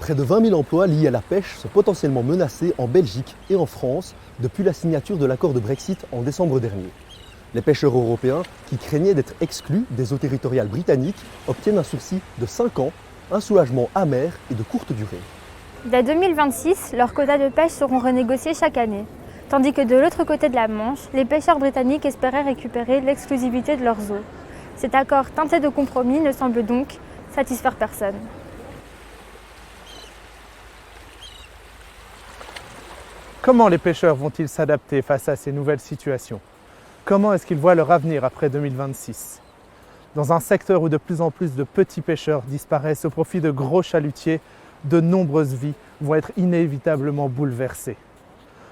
Près de 20 000 emplois liés à la pêche sont potentiellement menacés en Belgique et en France depuis la signature de l'accord de Brexit en décembre dernier. Les pêcheurs européens, qui craignaient d'être exclus des eaux territoriales britanniques, obtiennent un sursis de 5 ans, un soulagement amer et de courte durée. Dès 2026, leurs quotas de pêche seront renégociés chaque année, tandis que de l'autre côté de la Manche, les pêcheurs britanniques espéraient récupérer l'exclusivité de leurs eaux. Cet accord teinté de compromis ne semble donc satisfaire personne. Comment les pêcheurs vont-ils s'adapter face à ces nouvelles situations? Comment est-ce qu'ils voient leur avenir après 2026? Dans un secteur où de plus en plus de petits pêcheurs disparaissent au profit de gros chalutiers, de nombreuses vies vont être inévitablement bouleversées.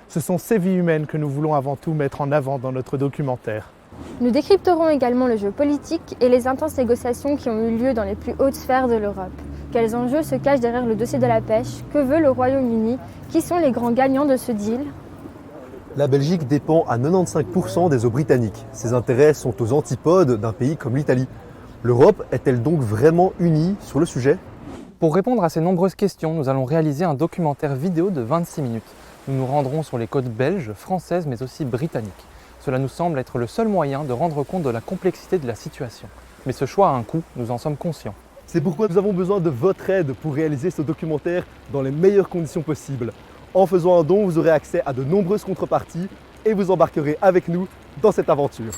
Ce sont ces vies humaines que nous voulons avant tout mettre en avant dans notre documentaire. Nous décrypterons également le jeu politique et les intenses négociations qui ont eu lieu dans les plus hautes sphères de l'Europe. Quels enjeux se cachent derrière le dossier de la pêche? Que veut le Royaume-Uni? Qui sont les grands gagnants de ce deal? La Belgique dépend à 95% des eaux britanniques. Ses intérêts sont aux antipodes d'un pays comme l'Italie. L'Europe est-elle donc vraiment unie sur le sujet? Pour répondre à ces nombreuses questions, nous allons réaliser un documentaire vidéo de 26 minutes. Nous nous rendrons sur les côtes belges, françaises mais aussi britanniques. Cela nous semble être le seul moyen de rendre compte de la complexité de la situation. Mais ce choix a un coût, nous en sommes conscients. C'est pourquoi nous avons besoin de votre aide pour réaliser ce documentaire dans les meilleures conditions possibles. En faisant un don, vous aurez accès à de nombreuses contreparties et vous embarquerez avec nous dans cette aventure.